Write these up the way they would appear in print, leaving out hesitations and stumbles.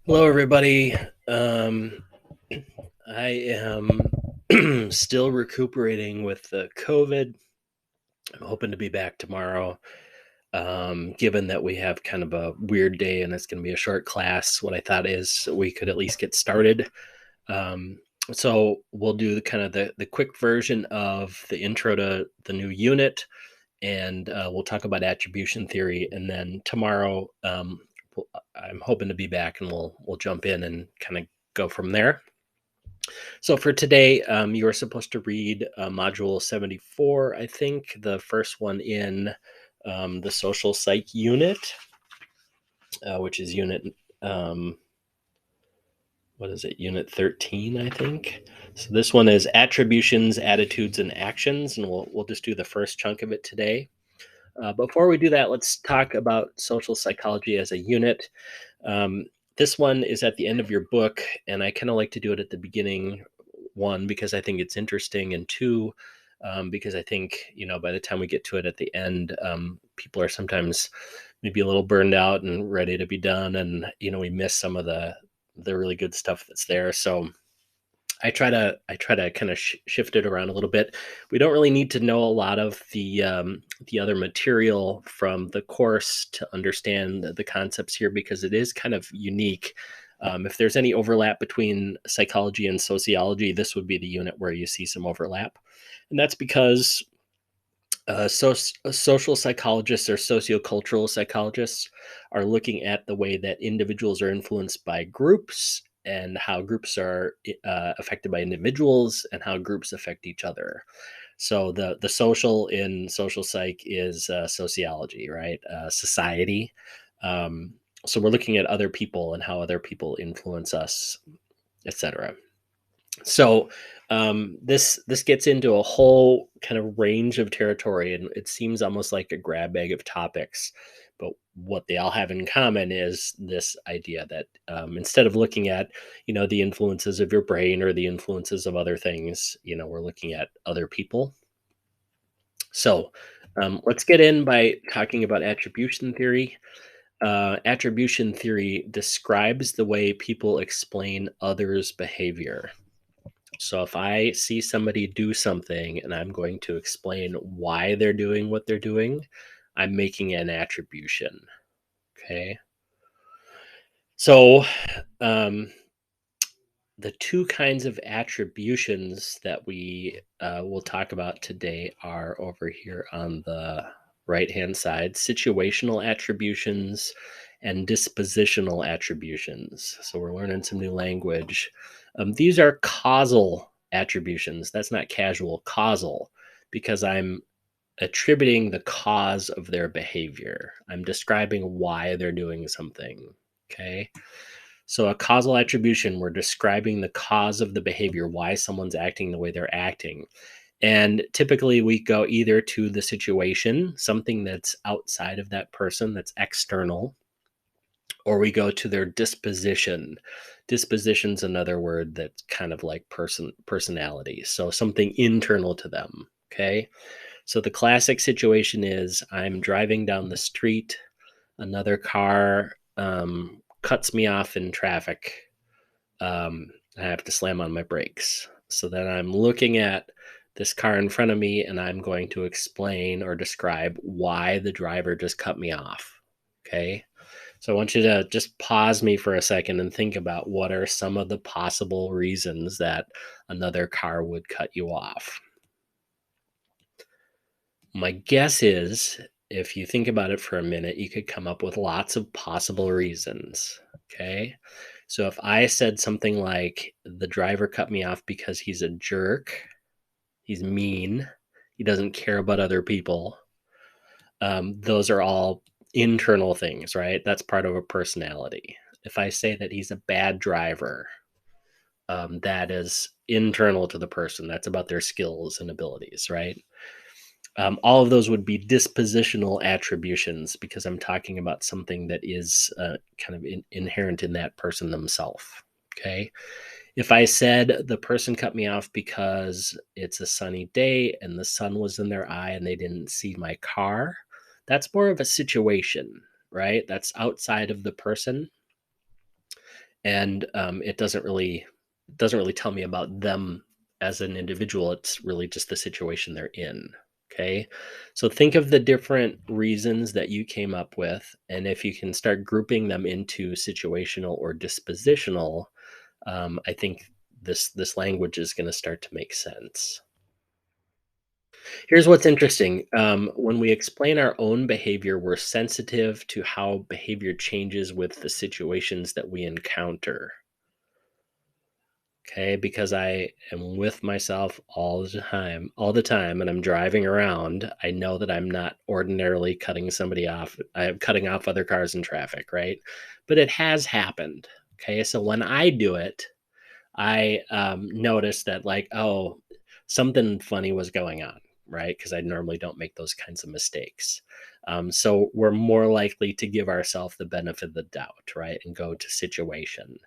Hello, everybody. I am still recuperating with the COVID. I'm hoping to be back tomorrow. Given that we have kind of a weird day and it's going to be a short class, what I thought is we could at least get started. Um, so we'll do the quick version of the intro to the new unit, and we'll talk about attribution theory. And then tomorrow, I'm hoping to be back, and we'll jump in and kind of go from there. So for today, you are supposed to read Module 74, I think, the first one in the Social Psych unit, which is unit, um, what is it, Unit 13, I think. So this one is Attributions, Attitudes, and Actions, and we'll just do the first chunk of it today. Before we do that, let's talk about social psychology as a unit. Um, this one is at the end of your book, and I kind of like to do it at the beginning. One, because I think it's interesting, and two, because I think by the time we get to it at the end, people are sometimes maybe a little burned out and ready to be done, and we miss some of the really good stuff that's there. So I try to kind of shift it around a little bit. We don't really need to know a lot of the other material from the course to understand the concepts here, because it is kind of unique. If there's any overlap between psychology and sociology, this would be the unit where you see some overlap, and that's because social psychologists or sociocultural psychologists are looking at the way that individuals are influenced by groups, and how groups are affected by individuals, and how groups affect each other. So the social in social psych is sociology, right? Society. Um, so we're looking at other people and how other people influence us, etc. So this gets into a whole kind of range of territory, and it seems almost like a grab bag of topics. But what they all have in common is this idea that instead of looking at the influences of your brain or the influences of other things, we're looking at other people. So let's get in by talking about attribution theory. Attribution theory describes the way people explain others' behavior. So if I see somebody do something and I'm going to explain why they're doing what they're doing, I'm making an attribution. Okay. So um, the two kinds of attributions that we will talk about today are over here on the right hand side: situational attributions and dispositional attributions. So we're learning some new language. These are causal attributions. That's not casual, causal, because I'm attributing the cause of their behavior. I'm describing why they're doing something. Okay. So a causal attribution, we're describing the cause of the behavior, why someone's acting the way they're acting. And typically we go either to the situation, something that's outside of that person, that's external, or we go to their disposition. Disposition's another word that's kind of like personality. So something internal to them. Okay. So the classic situation is I'm driving down the street, another car cuts me off in traffic. I have to slam on my brakes. So then I'm looking at this car in front of me, and I'm going to explain or describe why the driver just cut me off. Okay. So I want you to just pause me for a second and think about what are some of the possible reasons that another car would cut you off. My guess is, if you think about it for a minute, you could come up with lots of possible reasons. Okay. So if I said something like, the driver cut me off because he's a jerk, he's mean, he doesn't care about other people, those are all internal things, right? That's part of a personality. If I say that he's a bad driver, that is internal to the person. That's about their skills and abilities, right? All of those would be dispositional attributions, because I'm talking about something that is kind of inherent in that person themselves. Okay. If I said the person cut me off because it's a sunny day and the sun was in their eye and they didn't see my car, that's more of a situation, right? That's outside of the person. and it doesn't really tell me about them as an individual. It's really just the situation they're in. Okay, so think of the different reasons that you came up with, and if you can start grouping them into situational or dispositional, I think this language is going to start to make sense. Here's what's interesting. When we explain our own behavior, we're sensitive to how behavior changes with the situations that we encounter. Okay, because I am with myself all the time, and I'm driving around. I know that I'm not ordinarily cutting somebody off. I'm cutting off other cars in traffic, right? But it has happened. Okay, so when I do it, I noticed that, like, oh, something funny was going on, right? Because I normally don't make those kinds of mistakes. So we're more likely to give ourselves the benefit of the doubt, right? And go to situation.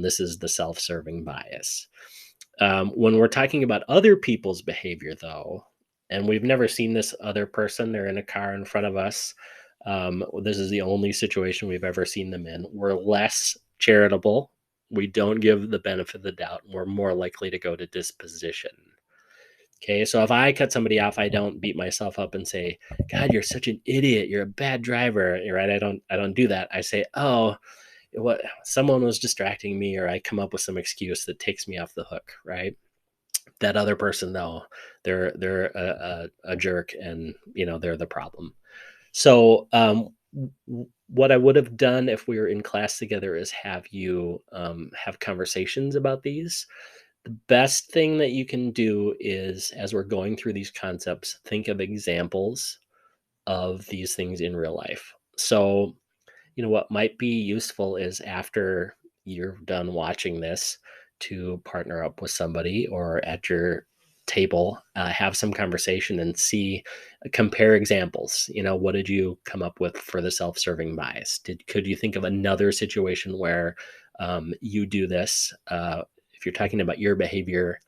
This is the self serving bias. When we're talking about other people's behavior, though, and we've never seen this other person, they're in a car in front of us. This is the only situation we've ever seen them in. We're less charitable. We don't give the benefit of the doubt. And we're more likely to go to disposition. Okay, so if I cut somebody off, I don't beat myself up and say, "God, you're such an idiot. You're a bad driver." Right? I don't do that. I say, "Oh, what? Someone was distracting me," or I come up with some excuse that takes me off the hook. Right? That other person, though, they're a jerk, and they're the problem. So, what I would have done if we were in class together is have you have conversations about these. The best thing that you can do is, as we're going through these concepts, think of examples of these things in real life. So, what might be useful is, after you're done watching this, to partner up with somebody or at your table, have some conversation and compare examples. What did you come up with for the self-serving bias? Could you think of another situation where you do this? If you're talking about your behavior,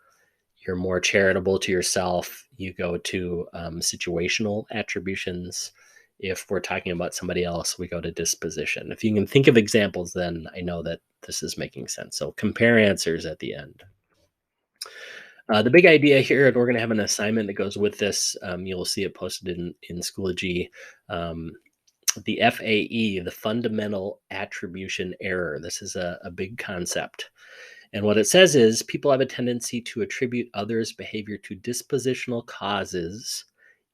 you're more charitable to yourself, you go to situational attributions. If we're talking about somebody else, we go to disposition. If you can think of examples, then I know that this is making sense. So compare answers at the end. The big idea here, and we're going to have an assignment that goes with this. You'll see it posted in Schoology. The FAE, the fundamental attribution error. This is a big concept. And what it says is, people have a tendency to attribute others' behavior to dispositional causes,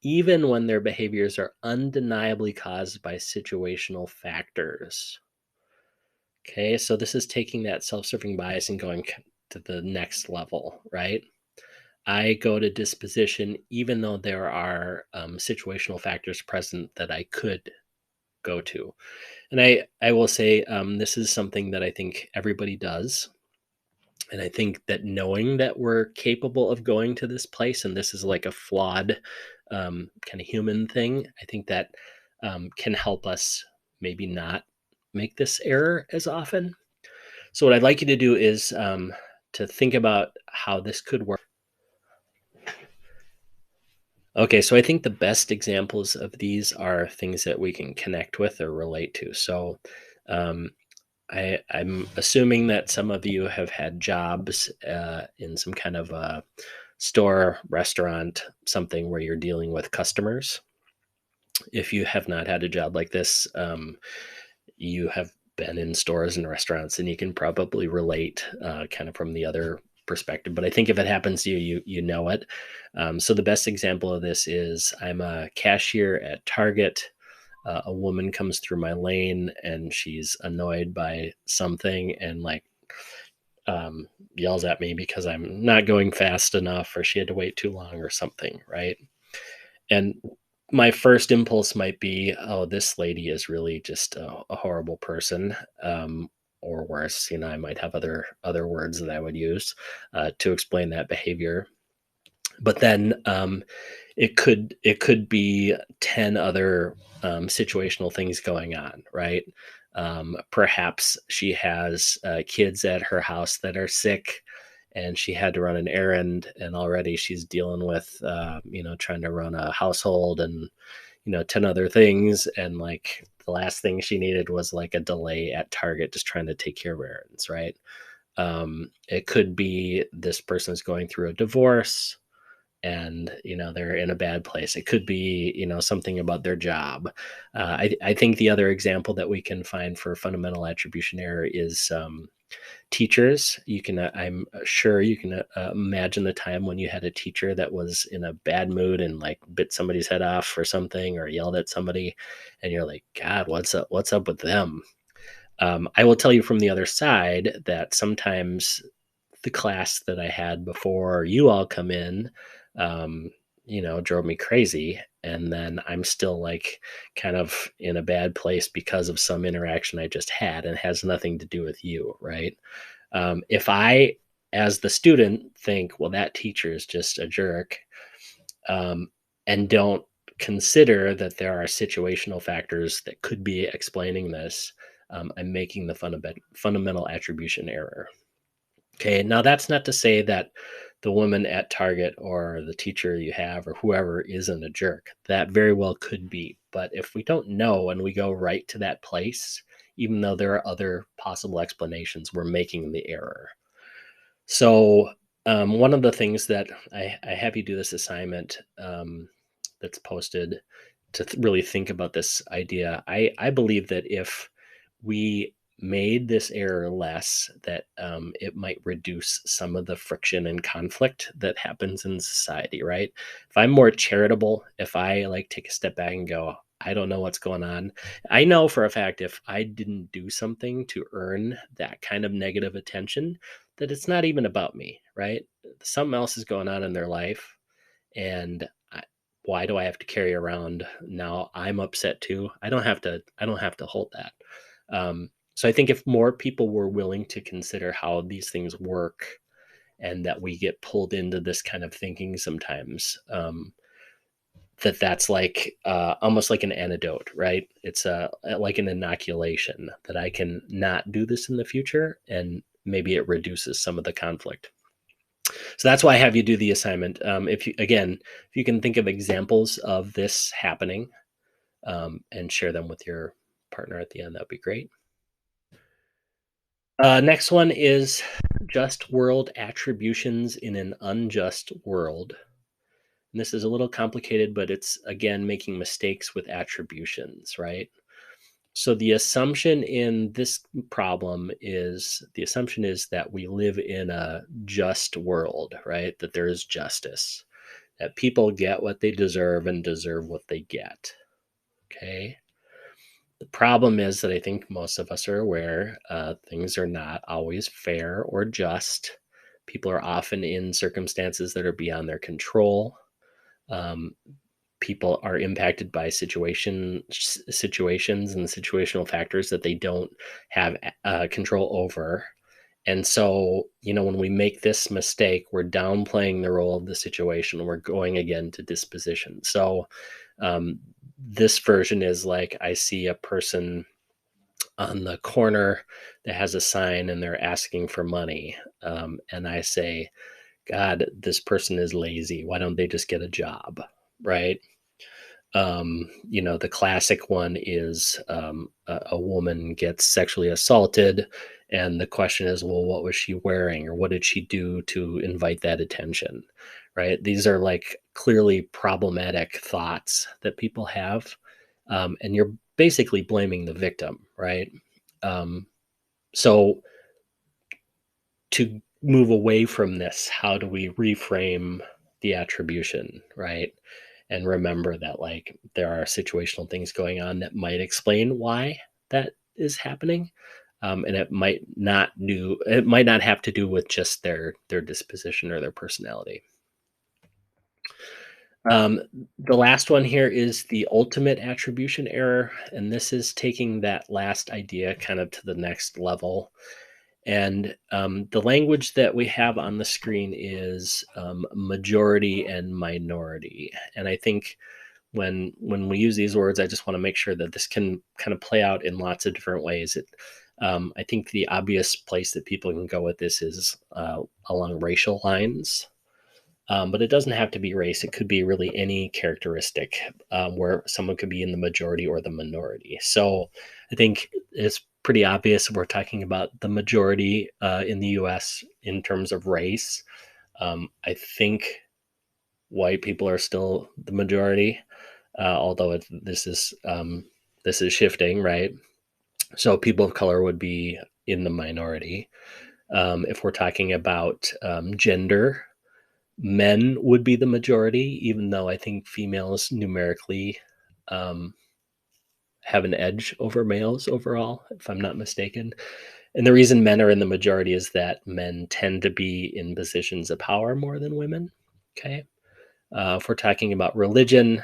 even when their behaviors are undeniably caused by situational factors. Okay, so this is taking that self-serving bias and going to the next level, right? I go to disposition even though there are situational factors present that I could go to. And I will say, this is something that I think everybody does. And I think that knowing that we're capable of going to this place, and this is like a flawed kind of human thing, I think that can help us maybe not make this error as often. So, what I'd like you to do is to think about how this could work. Okay, so I think the best examples of these are things that we can connect with or relate to. So, um, I'm assuming that some of you have had jobs in some kind of store, restaurant, something where you're dealing with customers. If you have not had a job like this, you have been in stores and restaurants, and you can probably relate kind of from the other perspective. But I think if it happens to you, you know it. So the best example of this is, I'm a cashier at Target. A woman comes through my lane and she's annoyed by something, and like yells at me because I'm not going fast enough, or she had to wait too long or something, right? And my first impulse might be, oh, this lady is really just a horrible person. Or worse, I might have other words that I would use to explain that behavior. But then it could be 10 other situational things going on, right? Perhaps she has kids at her house that are sick, and she had to run an errand, and already she's dealing with trying to run a household and 10 other things, and like the last thing she needed was like a delay at Target just trying to take care of errands, right? It could be this person's going through a divorce and they're in a bad place. It could be something about their job. I think the other example that we can find for fundamental attribution error is teachers. You can I'm sure you can imagine the time when you had a teacher that was in a bad mood and like bit somebody's head off or something, or yelled at somebody, and you're like, God, what's up with them? I will tell you from the other side that sometimes the class that I had before you all come in, drove me crazy. And then I'm still like kind of in a bad place because of some interaction I just had, and has nothing to do with you, right? If I, as the student, think, well, that teacher is just a jerk, um, and don't consider that there are situational factors that could be explaining this, I'm making the fundamental attribution error. Okay, now that's not to say that the woman at Target or the teacher you have or whoever isn't a jerk. That very well could be. But if we don't know and we go right to that place, even though there are other possible explanations, we're making the error. So, one of the things that I have you do this assignment, that's posted to really think about this idea. I believe that if we made this error less, that it might reduce some of the friction and conflict that happens in society, right? If I'm more charitable, if I like take a step back and go, I don't know what's going on. I know for a fact if I didn't do something to earn that kind of negative attention, that it's not even about me, right? Something else is going on in their life, and why do I have to carry around now? I'm upset too. I don't have to. I don't have to hold that. So I think if more people were willing to consider how these things work, and that we get pulled into this kind of thinking sometimes, that's like almost like an antidote, right? It's like an inoculation that I can not do this in the future, and maybe it reduces some of the conflict. So that's why I have you do the assignment. If you can think of examples of this happening, and share them with your partner at the end, that'd be great. Next one is just world attributions in an unjust world. And this is a little complicated, but it's again making mistakes with attributions, right? So the assumption is that we live in a just world, right? That there is justice, that people get what they deserve and deserve what they get. Okay. The problem is that I think most of us are aware things are not always fair or just. People are often in circumstances that are beyond their control. Um, People are impacted by situations and situational factors that they don't have control over. And so, when we make this mistake, we're downplaying the role of the situation. We're going again to disposition. So, this version is like, I see a person on the corner that has a sign and they're asking for money. And I say, God, this person is lazy. Why don't they just get a job? Right. The classic one is a woman gets sexually assaulted, and the question is, well, what was she wearing, or what did she do to invite that attention? Right? These are like clearly problematic thoughts that people have, and you're basically blaming the victim, right? Um, so to move away from this, how do we reframe the attribution, right? And remember that like there are situational things going on that might explain why that is happening, and it might not have to do with just their disposition or their personality. um, the last one here is the ultimate attribution error, and this is taking that last idea kind of to the next level. And the language that we have on the screen is majority and minority. And I think when we use these words, I just want to make sure that this can kind of play out in lots of different ways. I think the obvious place that people can go with this is along racial lines. But it doesn't have to be race. It could be really any characteristic where someone could be in the majority or the minority. So I think it's pretty obvious if we're talking about the majority in the US in terms of race. I think white people are still the majority, although this is shifting, right? So people of color would be in the minority. If we're talking about gender, men would be the majority, even though I think females numerically um, have an edge over males overall, if I'm not mistaken. And the reason men are in the majority is that men tend to be in positions of power more than women. Okay. If we're talking about religion,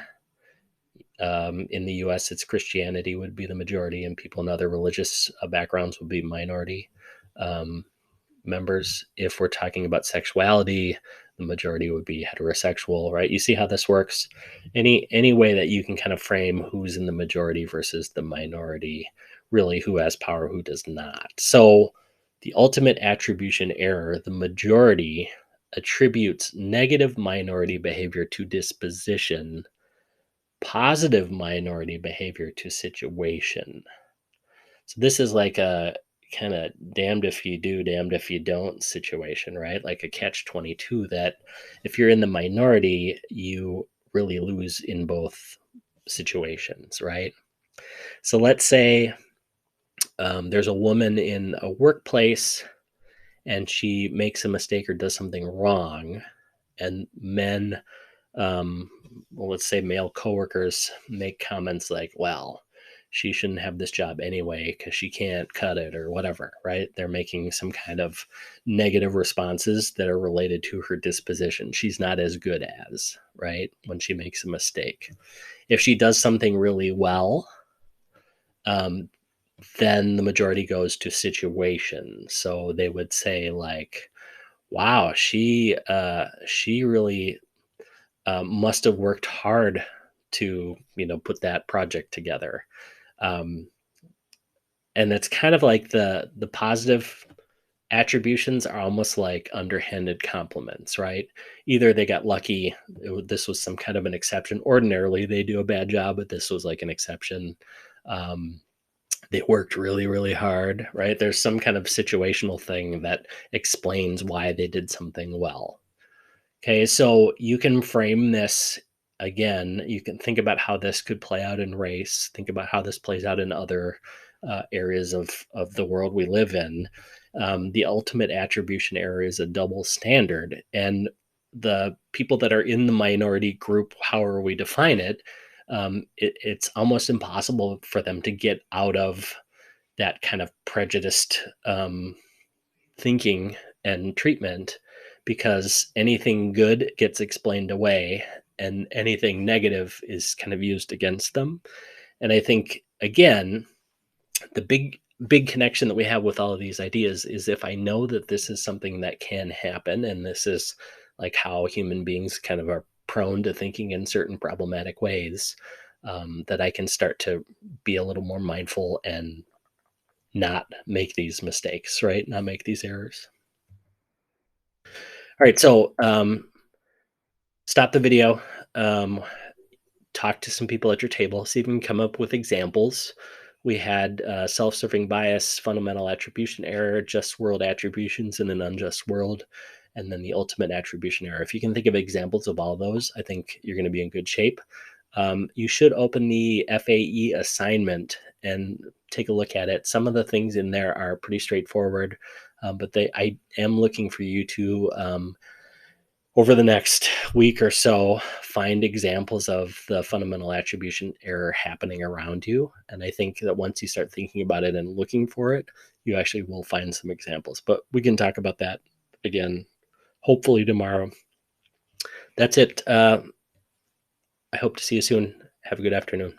in the US, it's Christianity would be the majority, and people in other religious backgrounds would be minority. Um, members. If we're talking about sexuality, the majority would be heterosexual, right? You see how this works? Any way that you can kind of frame who's in the majority versus the minority, really who has power, who does not. So the ultimate attribution error, the majority attributes negative minority behavior to disposition, positive minority behavior to situation. So this is like a kind of damned if you do, damned if you don't situation, right? Like a catch 22 that if you're in the minority, you really lose in both situations, right? So let's say there's a woman in a workplace and she makes a mistake or does something wrong, and men, um, well, let's say male coworkers make comments like, well, she shouldn't have this job anyway because she can't cut it or whatever, right? They're making some kind of negative responses that are related to her disposition. She's not as good as, right? When she makes a mistake. If she does something really well, um, then the majority goes to situation. So they would say like, wow, she really must have worked hard to put that project together. Um, and it's kind of like the positive attributions are almost like underhanded compliments, right? Either they got lucky, this was some kind of an exception. Ordinarily, they do a bad job, but this was like an exception. Um, they worked really, really hard, right? There's some kind of situational thing that explains why they did something well. Okay, so you can frame this again. You can think about how this could play out in race. Think about how this plays out in other areas of the world we live in. The ultimate attribution error is a double standard, and the people that are in the minority group, however we define it, it's almost impossible for them to get out of that kind of prejudiced thinking and treatment, because anything good gets explained away and anything negative is kind of used against them. And I think, again, the big connection that we have with all of these ideas is if I know that this is something that can happen, and this is like how human beings kind of are prone to thinking in certain problematic ways, that I can start to be a little more mindful and not make these mistakes, right? Not make these errors. All right, so stop the video. Um, Talk to some people at your table. See if you can come up with examples. We had self-serving bias, fundamental attribution error, just world attributions in an unjust world, and then the ultimate attribution error. If you can think of examples of all those, I think you're going to be in good shape. You should open the FAE assignment and take a look at it. Some of the things in there are pretty straightforward, but I am looking for you to over the next week or so, find examples of the fundamental attribution error happening around you. And I think that once you start thinking about it and looking for it, you actually will find some examples. But we can talk about that again, hopefully tomorrow. That's it. I hope to see you soon. Have a good afternoon.